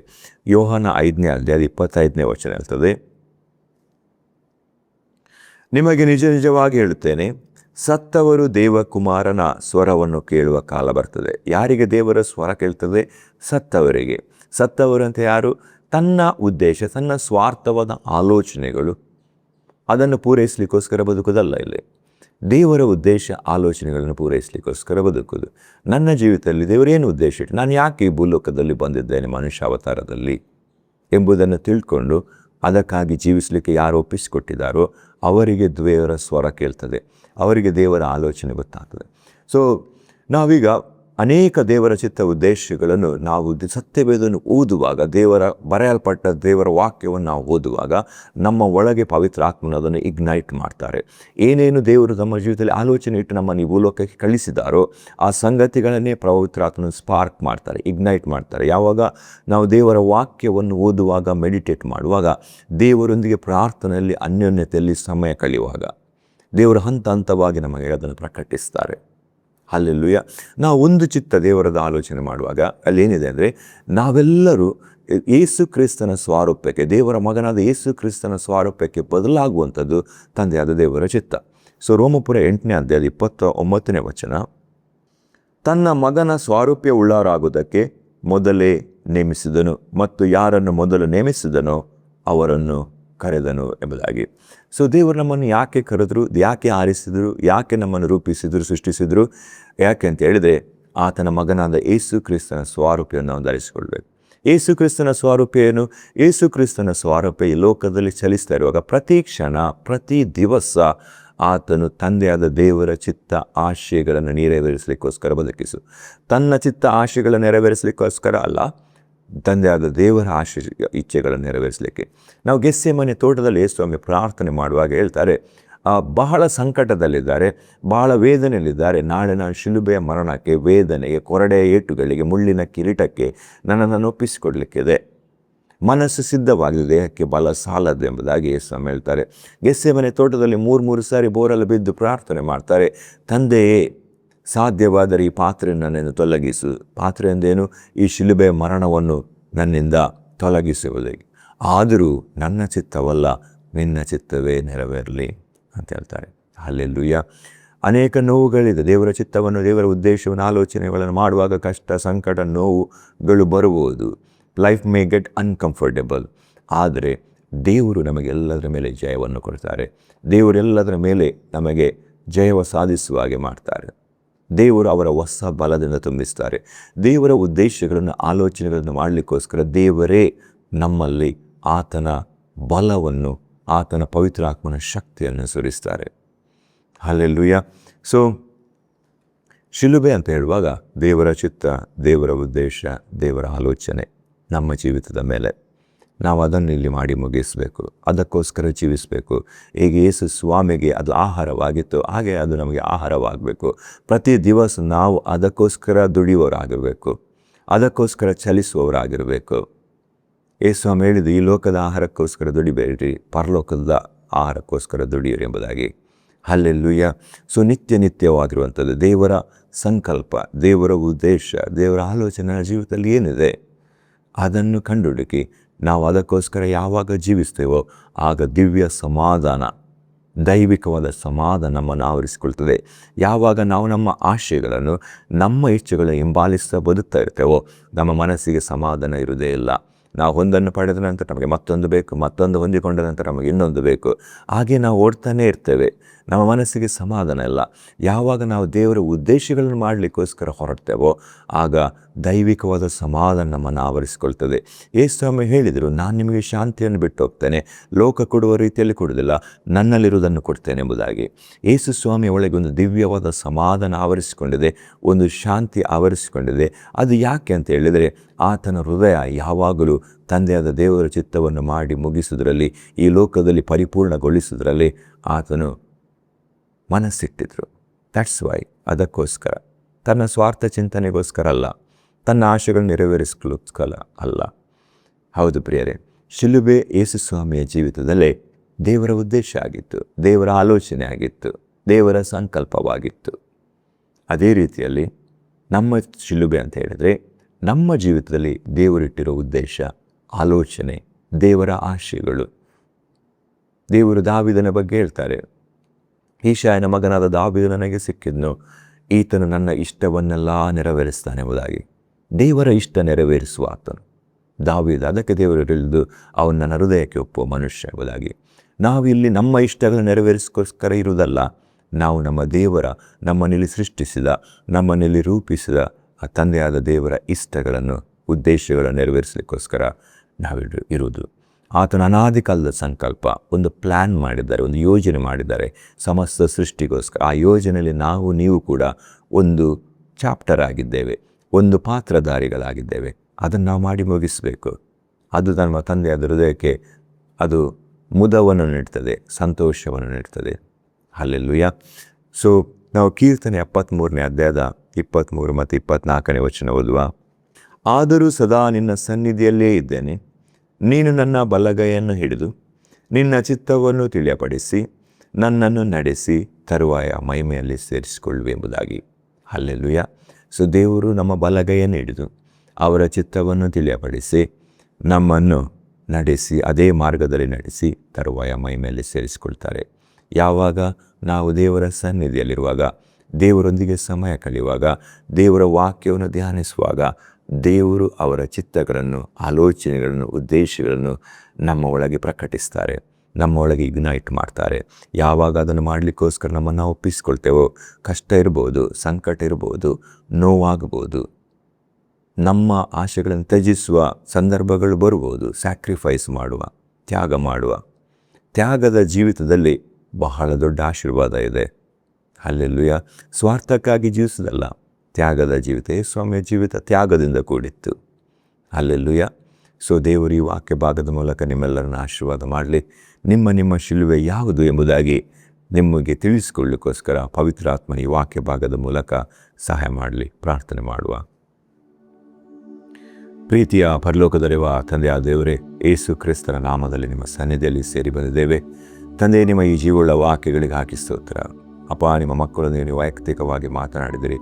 ಯೋಹಾನ 5ನೇ ಅಧ್ಯಾಯ 25ನೇ ವಚನ ಹೇಳ್ತದೆ, ನಿಮಗೆ ನಿಜ ನಿಜವಾಗಿ ಹೇಳುತ್ತೇನೆ, ಸತ್ತವರು ದೇವಕುಮಾರನ ಸ್ವರವನ್ನು ಕೇಳುವ ಕಾಲ ಬರ್ತದೆ. ಯಾರಿಗೆ ದೇವರ ಸ್ವರ ಕೇಳ್ತದೆ? ಸತ್ತವರಿಗೆ. ಸತ್ತವರು ಅಂತ ಯಾರು? ತನ್ನ ಉದ್ದೇಶ, ತನ್ನ ಸ್ವಾರ್ಥವಾದ ಆಲೋಚನೆಗಳು ಅದನ್ನು ಪೂರೈಸಲಿಕ್ಕೋಸ್ಕರ ಬದುಕೋದಲ್ಲ. ಇಲ್ಲಿ ದೇವರ ಉದ್ದೇಶ ಆಲೋಚನೆಗಳನ್ನು ಪೂರೈಸಲಿಕ್ಕೋಸ್ಕರ ಬದುಕೋದು. ನನ್ನ ಜೀವಿತದಲ್ಲಿ ದೇವರೇನು ಉದ್ದೇಶ ಇಟ್ಟು ನಾನು ಯಾಕೆ ಈ ಭೂಲೋಕದಲ್ಲಿ ಬಂದಿದ್ದೇನೆ ಮನುಷ್ಯಾವತಾರದಲ್ಲಿ ಎಂಬುದನ್ನು ತಿಳ್ಕೊಂಡು ಅದಕ್ಕಾಗಿ ಜೀವಿಸಲಿಕ್ಕೆ ಯಾರು ಒಪ್ಪಿಸಿಕೊಟ್ಟಿದ್ದಾರೋ ಅವರಿಗೆ ದೇವರ ಸ್ವರ ಕೇಳ್ತದೆ, ಅವರಿಗೆ ದೇವರ ಆಲೋಚನೆ ಗೊತ್ತಾಗ್ತದೆ. ಸೊ ನಾವೀಗ ಅನೇಕ ದೇವರ ಚಿತ್ತ ಉದ್ದೇಶಗಳನ್ನು ನಾವು ಸತ್ಯವೇದವನ್ನು ಓದುವಾಗ, ದೇವರ ಬರೆಯಲ್ಪಟ್ಟ ದೇವರ ವಾಕ್ಯವನ್ನು ನಾವು ಓದುವಾಗ ನಮ್ಮ ಒಳಗೆ ಪವಿತ್ರ ಆತ್ಮನು ಅದನ್ನು ಇಗ್ನೈಟ್ ಮಾಡ್ತಾರೆ. ಏನೇನು ದೇವರು ನಮ್ಮ ಜೀವಿತದಲ್ಲಿ ಆಲೋಚನೆ ಇಟ್ಟು ನಮ್ಮನ್ನು ಈ ಭೂಲೋಕಕ್ಕೆ ಕಳಿಸಿದಾರೋ ಆ ಸಂಗತಿಗಳನ್ನೇ ಪವಿತ್ರ ಆತ್ಮನು ಸ್ಪಾರ್ಕ್ ಮಾಡ್ತಾರೆ, ಇಗ್ನೈಟ್ ಮಾಡ್ತಾರೆ. ಯಾವಾಗ ನಾವು ದೇವರ ವಾಕ್ಯವನ್ನು ಓದುವಾಗ, ಮೆಡಿಟೇಟ್ ಮಾಡುವಾಗ, ದೇವರೊಂದಿಗೆ ಪ್ರಾರ್ಥನೆಯಲ್ಲಿ ಅನ್ಯೋನ್ಯತೆಯಲ್ಲಿ ಸಮಯ ಕಳೆಯುವಾಗ ದೇವರು ಹಂತ ಹಂತವಾಗಿ ನಮಗೆ ಅದನ್ನು ಪ್ರಕಟಿಸ್ತಾರೆ. ಹಲ್ಲೆಲೂಯ. ನಾವು ಒಂದು ಚಿತ್ತ ದೇವರದ ಆಲೋಚನೆ ಮಾಡುವಾಗ ಅಲ್ಲೇನಿದೆ ಅಂದರೆ ನಾವೆಲ್ಲರೂ ಯೇಸು ಕ್ರಿಸ್ತನ ಸ್ವಾರೂಪ್ಯಕ್ಕೆ, ದೇವರ ಮಗನಾದ ಯೇಸು ಕ್ರಿಸ್ತನ ಸ್ವಾರೂಪ್ಯಕ್ಕೆ ಬದಲಾಗುವಂಥದ್ದು ತಂದೆಯಾದ ದೇವರ ಚಿತ್ತ. ಸೊ ರೋಮಪುರ 8ನೇ ಅಧ್ಯಾಯ 29ನೇ ವಚನ, ತನ್ನ ಮಗನ ಸ್ವಾರೂಪ್ಯ ಉಳ್ಳವರಾಗುವುದಕ್ಕೆ ಮೊದಲೇ ನೇಮಿಸಿದನು ಮತ್ತು ಯಾರನ್ನು ಮೊದಲು ನೇಮಿಸಿದನೋ ಅವರನ್ನು ಕರೆದನು ಎಂಬುದಾಗಿ. ಸೊ ದೇವರು ನಮ್ಮನ್ನು ಯಾಕೆ ಕರೆದ್ರು, ಯಾಕೆ ಆರಿಸಿದರು, ಯಾಕೆ ನಮ್ಮನ್ನು ರೂಪಿಸಿದರು, ಸೃಷ್ಟಿಸಿದರು? ಯಾಕೆ ಅಂತ ಹೇಳಿದರೆ ಆತನ ಮಗನಾದ ಯೇಸು ಕ್ರಿಸ್ತನ ಸ್ವಾರೂಪ್ಯವನ್ನು ನಾವು ಧರಿಸಿಕೊಳ್ಬೇಕು. ಯೇಸು ಕ್ರಿಸ್ತನ ಸ್ವಾರೂಪ್ಯ ಏನು? ಯೇಸು ಕ್ರಿಸ್ತನ ಸ್ವಾರೂಪ್ಯ ಈ ಲೋಕದಲ್ಲಿ ಚಲಿಸ್ತಾ ಇರುವಾಗ ಪ್ರತಿ ಕ್ಷಣ, ಪ್ರತಿ ದಿವಸ ಆತನು ತಂದೆಯಾದ ದೇವರ ಚಿತ್ತ ಆಶಯಗಳನ್ನು ನೆರವೇರಿಸಲಿಕ್ಕೋಸ್ಕರ ಬದುಕಿಸು. ತನ್ನ ಚಿತ್ತ ಆಶಯಗಳನ್ನು ನೆರವೇರಿಸಲಿಕ್ಕೋಸ್ಕರ ಅಲ್ಲ, ತಂದೆಯಾದ ದೇವರ ಇಚ್ಛೆಗಳನ್ನು ನೆರವೇರಿಸಲಿಕ್ಕೆ. ನಾವು ಗೆತ್ಸೆಮನೆ ತೋಟದಲ್ಲಿ ಸ್ವಾಮಿ ಪ್ರಾರ್ಥನೆ ಮಾಡುವಾಗ ಹೇಳ್ತಾರೆ, ಬಹಳ ಸಂಕಟದಲ್ಲಿದ್ದಾರೆ, ಬಹಳ ವೇದನೆಯಲ್ಲಿದ್ದಾರೆ. ನಾಳೆ ನಾನು ಶಿಲುಬೆಯ ಮರಣಕ್ಕೆ, ವೇದನೆಗೆ, ಕೊರಡೆಯ ಏಟುಗಳಿಗೆ, ಮುಳ್ಳಿನ ಕಿರೀಟಕ್ಕೆ ನನ್ನನ್ನು ಒಪ್ಪಿಸಿಕೊಡ್ಲಿಕ್ಕಿದೆ. ಮನಸ್ಸು ಸಿದ್ಧವಾಗಿದೆ, ದೇಹಕ್ಕೆ ಬಲ ಸಾಲದು ಎಂಬುದಾಗಿ ಸ್ವಾಮಿ ಹೇಳ್ತಾರೆ. ಗೆತ್ಸೆಮನೆ ತೋಟದಲ್ಲಿ 3 ಸಾರಿ ಬೋರಲ್ಲಿ ಬಿದ್ದು ಪ್ರಾರ್ಥನೆ ಮಾಡ್ತಾರೆ, ತಂದೆಯೇ ಸಾಧ್ಯವಾದರೆ ಈ ಪಾತ್ರೆಯನ್ನು ನನ್ನಿಂದ ತೊಲಗಿಸು. ಪಾತ್ರೆ ಎಂದೇನು? ಈ ಶಿಲುಬೆಯ ಮರಣವನ್ನು ನನ್ನಿಂದ ತೊಲಗಿಸುವುದಾಗಿ. ಆದರೂ ನನ್ನ ಚಿತ್ತವಲ್ಲ, ನಿನ್ನ ಚಿತ್ತವೇ ನೆರವೇರಲಿ ಅಂತ ಹೇಳ್ತಾರೆ. ಹಲ್ಲೆಲೂಯ. ಅನೇಕ ನೋವುಗಳಿದೆ. ದೇವರ ಚಿತ್ತವನ್ನು, ದೇವರ ಉದ್ದೇಶವನ್ನು, ಆಲೋಚನೆಗಳನ್ನು ಮಾಡುವಾಗ ಕಷ್ಟ, ಸಂಕಟ, ನೋವುಗಳು ಬರುವುದು. Life may get uncomfortable. ಆದರೆ ದೇವರು ನಮಗೆಲ್ಲದರ ಮೇಲೆ ಜಯವನ್ನು ಕೊಡ್ತಾರೆ. ದೇವರೆಲ್ಲದರ ಮೇಲೆ ನಮಗೆ ಜಯವ ಸಾಧಿಸುವ ಹಾಗೆ ಮಾಡ್ತಾರೆ. ದೇವರು ಅವರ ಹೊಸ ಬಲದಿಂದ ತುಂಬಿಸ್ತಾರೆ. ದೇವರ ಉದ್ದೇಶಗಳನ್ನು, ಆಲೋಚನೆಗಳನ್ನು ಮಾಡಲಿಕ್ಕೋಸ್ಕರ ದೇವರೇ ನಮ್ಮಲ್ಲಿ ಆತನ ಬಲವನ್ನು, ಆತನ ಪವಿತ್ರ ಆತ್ಮನ ಶಕ್ತಿಯನ್ನು ಸುರಿಸ್ತಾರೆ. ಹಲ್ಲೆಲೂಯ. ಸೊ ಶಿಲುಬೆ ಅಂತ ಹೇಳುವಾಗ ದೇವರ ಚಿತ್ತ, ದೇವರ ಉದ್ದೇಶ, ದೇವರ ಆಲೋಚನೆ ನಮ್ಮ ಜೀವಿತದ ಮೇಲೆ ನಾವು ಅದನ್ನು ಇಲ್ಲಿ ಮಾಡಿ ಮುಗಿಸಬೇಕು, ಅದಕ್ಕೋಸ್ಕರ ಜೀವಿಸಬೇಕು. ಈಗ ಯೇಸು ಸ್ವಾಮಿಗೆ ಅದು ಆಹಾರವಾಗಿತ್ತು, ಹಾಗೆ ಅದು ನಮಗೆ ಆಹಾರವಾಗಬೇಕು. ಪ್ರತಿ ದಿವಸ ನಾವು ಅದಕ್ಕೋಸ್ಕರ ದುಡಿಯುವವರಾಗಿರಬೇಕು, ಅದಕ್ಕೋಸ್ಕರ ಚಲಿಸುವವರಾಗಿರಬೇಕು. ಯೇಸು ಸ್ವಾಮಿ ಹೇಳಿದ್ದು, ಈ ಲೋಕದ ಆಹಾರಕ್ಕೋಸ್ಕರ ದುಡಿಬೇಡ್ರಿ, ಪರಲೋಕದ ಆಹಾರಕ್ಕೋಸ್ಕರ ದುಡಿಯಿರಿ ಎಂಬುದಾಗಿ. ಹಲ್ಲೆಲೂಯ. ಸೊ ನಿತ್ಯವಾಗಿರುವಂಥದ್ದು ದೇವರ ಸಂಕಲ್ಪ, ದೇವರ ಉದ್ದೇಶ, ದೇವರ ಆಲೋಚನೆ ಜೀವಿತದಲ್ಲಿ ಏನಿದೆ ಅದನ್ನು ಕಂಡುಹುಡುಕಿ ನಾವು ಅದಕ್ಕೋಸ್ಕರ ಯಾವಾಗ ಜೀವಿಸ್ತೇವೋ ಆಗ ದಿವ್ಯ ಸಮಾಧಾನ, ದೈವಿಕವಾದ ಸಮಾಧಾನ ನಮ್ಮನ್ನು ಆವರಿಸಿಕೊಳ್ತದೆ. ಯಾವಾಗ ನಾವು ನಮ್ಮ ಆಶಯಗಳನ್ನು, ನಮ್ಮ ಇಚ್ಛೆಗಳನ್ನು ಹಿಂಬಾಲಿಸ್ತಾ ಬದುಕ್ತಾ ಇರ್ತೇವೋ ನಮ್ಮ ಮನಸ್ಸಿಗೆ ಸಮಾಧಾನ ಇರುವುದೇ ಇಲ್ಲ. ನಾವು ಒಂದನ್ನು ಪಡೆದ ನಂತರ ನಮಗೆ ಮತ್ತೊಂದು ಬೇಕು, ಮತ್ತೊಂದು ಹೊಂದಿಕೊಂಡ ನಂತರ ನಮಗೆ ಇನ್ನೊಂದು ಬೇಕು. ಹಾಗೆ ನಾವು ಓಡ್ತಾನೇ ಇರ್ತೇವೆ, ನಮ್ಮ ಮನಸ್ಸಿಗೆ ಸಮಾಧಾನ ಇಲ್ಲ. ಯಾವಾಗ ನಾವು ದೇವರ ಉದ್ದೇಶಗಳನ್ನು ಮಾಡಲಿಕ್ಕೋಸ್ಕರ ಹೊರಡ್ತೇವೋ ಆಗ ದೈವಿಕವಾದ ಸಮಾಧಾನ ನಮ್ಮನ್ನು ಆವರಿಸಿಕೊಳ್ತದೆ. ಯೇಸು ಸ್ವಾಮಿ ಹೇಳಿದರು, ನಾನು ನಿಮಗೆ ಶಾಂತಿಯನ್ನು ಬಿಟ್ಟು ಹೋಗ್ತೇನೆ, ಲೋಕ ಕೊಡುವ ರೀತಿಯಲ್ಲಿ ಕೊಡುವುದಿಲ್ಲ, ನನ್ನಲ್ಲಿರುವುದನ್ನು ಕೊಡ್ತೇನೆ ಎಂಬುದಾಗಿ. ಯೇಸು ಸ್ವಾಮಿ ಒಳಗೆ ಒಂದು ದಿವ್ಯವಾದ ಸಮಾಧಾನ ಆವರಿಸಿಕೊಂಡಿದೆ, ಒಂದು ಶಾಂತಿ ಆವರಿಸಿಕೊಂಡಿದೆ. ಅದು ಯಾಕೆ ಅಂತ ಹೇಳಿದರೆ ಆತನ ಹೃದಯ ಯಾವಾಗಲೂ ತಂದೆಯಾದ ದೇವರ ಚಿತ್ತವನ್ನು ಮಾಡಿ ಮುಗಿಸುವುದರಲ್ಲಿ, ಈ ಲೋಕದಲ್ಲಿ ಪರಿಪೂರ್ಣಗೊಳಿಸುವುದರಲ್ಲಿ ಆತನು ಮನಸ್ಸಿಟ್ಟಿದ್ರು. ದಟ್ಸ್ ವೈ, ಅದಕ್ಕೋಸ್ಕರ, ತನ್ನ ಸ್ವಾರ್ಥ ಚಿಂತನೆಗೋಸ್ಕರ ಅಲ್ಲ, ತನ್ನ ಆಶೆಗಳನ್ನು ನೆರವೇರಿಸ್ಕೊಳ್ಳೋಸ್ಕರ ಅಲ್ಲ. ಹೌದು ಪ್ರಿಯರೇ, ಶಿಲುಬೆ ಯೇಸು ಸ್ವಾಮಿಯ ಜೀವಿತದಲ್ಲೇ ದೇವರ ಉದ್ದೇಶ ಆಗಿತ್ತು, ದೇವರ ಆಲೋಚನೆ ಆಗಿತ್ತು, ದೇವರ ಸಂಕಲ್ಪವಾಗಿತ್ತು. ಅದೇ ರೀತಿಯಲ್ಲಿ ನಮ್ಮ ಶಿಲುಬೆ ಅಂತ ಹೇಳಿದರೆ ನಮ್ಮ ಜೀವಿತದಲ್ಲಿ ದೇವರಿಟ್ಟಿರೋ ಉದ್ದೇಶ, ಆಲೋಚನೆ, ದೇವರ ಆಶಯಗಳು. ದೇವರು ದಾವೀದನ ಬಗ್ಗೆ ಹೇಳ್ತಾರೆ, ಈಶಾಯನ ಮಗನಾದ ದಾವೀದ ನನಗೆ ಸಿಕ್ಕಿದ್ನು, ಈತನು ನನ್ನ ಇಷ್ಟವನ್ನೆಲ್ಲ ನೆರವೇರಿಸ್ತಾನೆ ಎಂಬುದಾಗಿ. ದೇವರ ಇಷ್ಟ ನೆರವೇರಿಸುವ ಆತನು ದಾವೀದ. ಅದಕ್ಕೆ ದೇವರು ಹೇಳಿದ್ದು ಅವನು ನನ್ನ ಹೃದಯಕ್ಕೆ ಒಪ್ಪುವ ಮನುಷ್ಯ ಎಂಬುದಾಗಿ. ನಾವು ಇಲ್ಲಿ ನಮ್ಮ ಇಷ್ಟಗಳನ್ನು ನೆರವೇರಿಸೋಸ್ಕರ ಇರುವುದಲ್ಲ, ನಾವು ನಮ್ಮ ದೇವರ, ನಮ್ಮನ್ನಲ್ಲಿ ಸೃಷ್ಟಿಸಿದ, ನಮ್ಮನ್ನಲ್ಲಿ ರೂಪಿಸಿದ ಆ ತಂದೆಯಾದ ದೇವರ ಇಷ್ಟಗಳನ್ನು, ಉದ್ದೇಶಗಳನ್ನು ನೆರವೇರಿಸಲಿಕ್ಕೋಸ್ಕರ ನಾವಿಡು ಇರುವುದು. ಆತನ ಅನಾದಿ ಕಾಲದ ಸಂಕಲ್ಪ, ಒಂದು ಪ್ಲ್ಯಾನ್ ಮಾಡಿದ್ದಾರೆ, ಒಂದು ಯೋಜನೆ ಮಾಡಿದ್ದಾರೆ ಸಮಸ್ತ ಸೃಷ್ಟಿಗೋಸ್ಕರ. ಆ ಯೋಜನೆಯಲ್ಲಿ ನೀವು ಕೂಡ ಒಂದು ಚಾಪ್ಟರ್ ಆಗಿದ್ದೇವೆ, ಒಂದು ಪಾತ್ರಧಾರಿಗಳಾಗಿದ್ದೇವೆ. ಅದನ್ನು ನಾವು ಮಾಡಿ ಮುಗಿಸಬೇಕು. ಅದು ನಮ್ಮ ತಂದೆಯಾದ ಹೃದಯಕ್ಕೆ ಅದು ಮುದವನ್ನು ನೀಡ್ತದೆ, ಸಂತೋಷವನ್ನು ನೀಡ್ತದೆ. ಹಲ್ಲೆಲೂಯಾ. ಸೊ ನಾವು ಕೀರ್ತನೆ 73ನೇ ಅಧ್ಯಾಯದ 23 ಮತ್ತು 24ನೇ ವಚನ ಓದುವ. ಆದರೂ ಸದಾ ನಿನ್ನ ಸನ್ನಿಧಿಯಲ್ಲೇ ಇದ್ದೇನೆ, ನೀನು ನನ್ನ ಬಲಗೈಯನ್ನು ಹಿಡಿದು ನಿನ್ನ ಚಿತ್ತವನ್ನು ತಿಳಿಯಪಡಿಸಿ ನನ್ನನ್ನು ನಡೆಸಿ ತರುವಾಯ ಮಹಿಮೆಯಲ್ಲಿ ಸೇರಿಸಿಕೊಳ್ಳುವೆ ಎಂಬುದಾಗಿ. ಹಲ್ಲೆಲೂಯಾ. ಸೊ ದೇವರು ನಮ್ಮ ಬಲಗೈಯನ್ನು ಹಿಡಿದು ಅವರ ಚಿತ್ತವನ್ನು ತಿಳಿಯಪಡಿಸಿ ನಮ್ಮನ್ನು ನಡೆಸಿ, ಅದೇ ಮಾರ್ಗದಲ್ಲಿ ನಡೆಸಿ ತರುವಾಯ ಮಹಿಮೆಯಲ್ಲಿ ಸೇರಿಸಿಕೊಳ್ತಾರೆ. ಯಾವಾಗ ನಾವು ದೇವರ ಸನ್ನಿಧಿಯಲ್ಲಿರುವಾಗ, ದೇವರೊಂದಿಗೆ ಸಮಯ ಕಳೆಯುವಾಗ, ದೇವರ ವಾಕ್ಯವನ್ನು ಧ್ಯಾನಿಸುವಾಗ, ದೇವರು ಅವರ ಚಿತ್ತಗಳನ್ನು, ಆಲೋಚನೆಗಳನ್ನು, ಉದ್ದೇಶಗಳನ್ನು ನಮ್ಮ ಒಳಗೆ ಪ್ರಕಟಿಸ್ತಾರೆ, ನಮ್ಮ ಒಳಗೆ ಇಗ್ನೈಟ್ ಮಾಡ್ತಾರೆ. ಯಾವಾಗ ಅದನ್ನು ಮಾಡಲಿಕ್ಕೋಸ್ಕರ ನಮ್ಮನ್ನು ಒಪ್ಪಿಸ್ಕೊಳ್ತೇವೋ, ಕಷ್ಟ ಇರ್ಬೋದು, ಸಂಕಟ ಇರ್ಬೋದು, ನೋವಾಗಬಹುದು, ನಮ್ಮ ಆಶೆಗಳನ್ನು ತ್ಯಜಿಸುವ ಸಂದರ್ಭಗಳು ಬರ್ಬೋದು, ಸ್ಯಾಕ್ರಿಫೈಸ್ ಮಾಡುವ, ತ್ಯಾಗ ಮಾಡುವ. ತ್ಯಾಗದ ಜೀವಿತದಲ್ಲಿ ಬಹಳ ದೊಡ್ಡ ಆಶೀರ್ವಾದ ಇದೆ. ಹಲ್ಲೆಲೂಯಾ. ಸ್ವಾರ್ಥಕ್ಕಾಗಿ ಜೀವಿಸೋದಲ್ಲ, ತ್ಯಾಗದ ಜೀವಿತ. ಯೇಸುಸ್ವಾಮಿಯ ಜೀವಿತ ತ್ಯಾಗದಿಂದ ಕೂಡಿತ್ತು. ಹಲ್ಲೆಲೂಯಾ. ಸೊ ದೇವರು ಈ ವಾಕ್ಯ ಭಾಗದ ಮೂಲಕ ನಿಮ್ಮೆಲ್ಲರನ್ನ ಆಶೀರ್ವಾದ ಮಾಡಲಿ. ನಿಮ್ಮ ಶಿಲುಬೆ ಯಾವುದು ಎಂಬುದಾಗಿ ನಿಮಗೆ ತಿಳಿಸಿಕೊಳ್ಳಿಕ್ಕೋಸ್ಕರ ಪವಿತ್ರಾತ್ಮನ ಈ ವಾಕ್ಯ ಭಾಗದ ಮೂಲಕ ಸಹಾಯ ಮಾಡಲಿ. ಪ್ರಾರ್ಥನೆ ಮಾಡುವ. ಪ್ರೀತಿಯ ಪರಲೋಕದಲ್ಲಿರುವ ತಂದೆಯಾದ ದೇವರೇ, ಯೇಸು ಕ್ರಿಸ್ತರ ನಾಮದಲ್ಲಿ ನಿಮ್ಮ ಸನ್ನಿಧಿಯಲ್ಲಿ ಸೇರಿ ಬಂದಿದ್ದೇವೆ. ತಂದೆ, ನಿಮ್ಮ ಈ ಜೀವವುಳ್ಳ ವಾಕ್ಯಗಳಿಗೆ ಹಾಕಿ ಸ್ತೋತ್ರ. ಅಪ್ಪ, ನಿಮ್ಮ ಮಕ್ಕಳನ್ನು ನೀವು ವೈಯಕ್ತಿಕವಾಗಿ ಮಾತನಾಡಿದಿರಿ,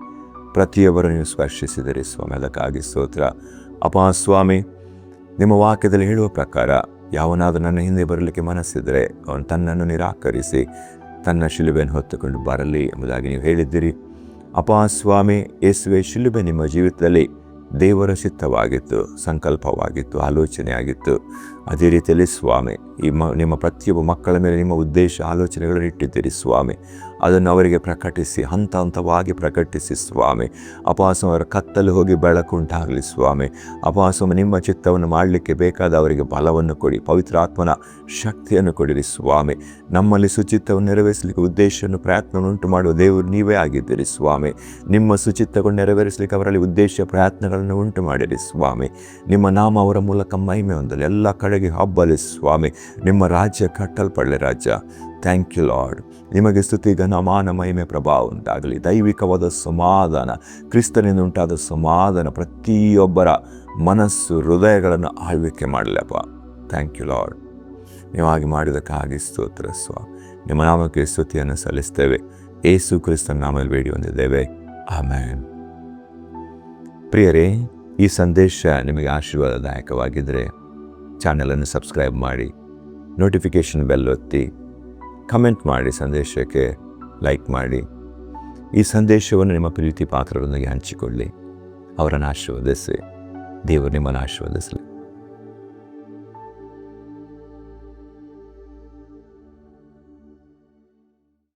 ಪ್ರತಿಯೊಬ್ಬರು ನೀವು ಸ್ಪರ್ಶಿಸಿದಿರಿ ಸ್ವಾಮಿ, ಅದಕ್ಕಾಗಿ ಸ್ತೋತ್ರ. ಅಪ್ಪ ಸ್ವಾಮಿ, ನಿಮ್ಮ ವಾಕ್ಯದಲ್ಲಿ ಹೇಳುವ ಪ್ರಕಾರ ಯಾವನಾದರೂ ನನ್ನ ಹಿಂದೆ ಬರಲಿಕ್ಕೆ ಮನಸ್ಸಿದ್ರೆ ಅವನು ತನ್ನನ್ನು ನಿರಾಕರಿಸಿ ತನ್ನ ಶಿಲುಬೆಯನ್ನು ಹೊತ್ತುಕೊಂಡು ಬರಲಿ ಎಂಬುದಾಗಿ ನೀವು ಹೇಳಿದ್ದೀರಿ. ಅಪ್ಪ ಸ್ವಾಮಿ, ಯೇಸುವೆ ಶಿಲುಬೆ ನಿಮ್ಮ ಜೀವಿತದಲ್ಲಿ ದೇವರ ಚಿತ್ತವಾಗಿತ್ತು, ಸಂಕಲ್ಪವಾಗಿತ್ತು, ಆಲೋಚನೆ ಆಗಿತ್ತು. ಅದೇ ರೀತಿಯಲ್ಲಿ ಸ್ವಾಮಿ, ನಿಮ್ಮ ಪ್ರತಿಯೊಬ್ಬ ಮಕ್ಕಳ ಮೇಲೆ ನಿಮ್ಮ ಉದ್ದೇಶ, ಆಲೋಚನೆಗಳನ್ನು ಇಟ್ಟಿದ್ದೀರಿ ಸ್ವಾಮಿ. ಅದನ್ನು ಅವರಿಗೆ ಪ್ರಕಟಿಸಿ, ಹಂತ ಹಂತವಾಗಿ ಪ್ರಕಟಿಸಿ ಸ್ವಾಮಿ. ಅಪವಾಸಂ ಅವರ ಕತ್ತಲು ಹೋಗಿ ಬೆಳಕು ಉಂಟಾಗಲಿ ಸ್ವಾಮಿ. ಅಪವಾಸಂ ನಿಮ್ಮ ಚಿತ್ತವನ್ನು ಮಾಡಲಿಕ್ಕೆ ಬೇಕಾದ ಅವರಿಗೆ ಬಲವನ್ನು ಕೊಡಿ, ಪವಿತ್ರಾತ್ಮನ ಶಕ್ತಿಯನ್ನು ಕೊಡಿರಿ ಸ್ವಾಮಿ. ನಮ್ಮಲ್ಲಿ ಸುಚಿತ್ತವನ್ನು ನೆರವೇರಿಸಲಿಕ್ಕೆ ಉದ್ದೇಶವನ್ನು, ಪ್ರಯತ್ನವನ್ನು ಉಂಟು ಮಾಡುವ ದೇವರು ನೀವೇ ಆಗಿದ್ದೀರಿ ಸ್ವಾಮಿ. ನಿಮ್ಮ ಸುಚಿತ್ತವನ್ನು ನೆರವೇರಿಸಲಿಕ್ಕೆ ಅವರಲ್ಲಿ ಉದ್ದೇಶ, ಪ್ರಯತ್ನಗಳನ್ನು ಉಂಟು ಮಾಡಿರಿ ಸ್ವಾಮಿ. ನಿಮ್ಮ ನಾಮ ಅವರ ಮೂಲಕ ಮಹಿಮೆ ಹೊಂದಲಿ, ಎಲ್ಲ ಕಡೆಗೆ ಹಬ್ಬಲಿ ಸ್ವಾಮಿ. ನಿಮ್ಮ ರಾಜ್ಯ ಕಟ್ಟಲ್ಪಡಲಿ ರಾಜ್ಯ. Thank you Lord. ನಿಮಗೆ ಸ್ತುತಿ, ಘನ, ಮಾನ, ಮಹಿಮೆ, ಪ್ರಭಾವ ಉಂಟಾಗಲಿ. ದೈವಿಕವಾದ ಸಮಾಧಾನ, ಕ್ರಿಸ್ತನಿಂದ ಉಂಟಾದ ಸಮಾಧಾನ ಪ್ರತಿಯೊಬ್ಬರ ಮನಸ್ಸು, ಹೃದಯಗಳನ್ನು ಆಳ್ವಿಕೆ ಮಾಡಲಪ್ಪ. Thank you lord. ನೀವಾಗಿ ಮಾಡಿದಕ್ಕಾಗಿ ಸ್ತೋತ್ರ ಸ್ವಾಮಿ. ನಿಮ್ಮ ನಾಮಕ್ಕೆ ಸ್ತುತಿಯನ್ನು ಸಲ್ಲಿಸ್ತೇವೆ. ಯೇಸು ಕ್ರಿಸ್ತನ ನಾಮದಲ್ಲಿ ಬೇಡಿ ಹೊಂದಿದ್ದೇವೆ. ಆಮೆನ್. ಪ್ರಿಯರೇ, ಈ ಸಂದೇಶ ನಿಮಗೆ ಆಶೀರ್ವಾದದಾಯಕವಾಗಿದ್ದರೆ ಚಾನಲನ್ನು ಸಬ್ಸ್ಕ್ರೈಬ್ ಮಾಡಿ, ನೋಟಿಫಿಕೇಷನ್ ಬೆಲ್ ಒತ್ತಿ, ಕಮೆಂಟ್ ಮಾಡಿ, ಸಂದೇಶಕ್ಕೆ ಲೈಕ್ ಮಾಡಿ. ಈ ಸಂದೇಶವನ್ನು ನಿಮ್ಮ ಪ್ರೀತಿ ಪಾತ್ರರೊಂದಿಗೆ ಹಂಚಿಕೊಳ್ಳಿ, ಅವರನ್ನು ಆಶೀರ್ವದಿಸಿ. ದೇವರು ನಿಮ್ಮನ್ನು ಆಶೀರ್ವದಿಸಲಿ.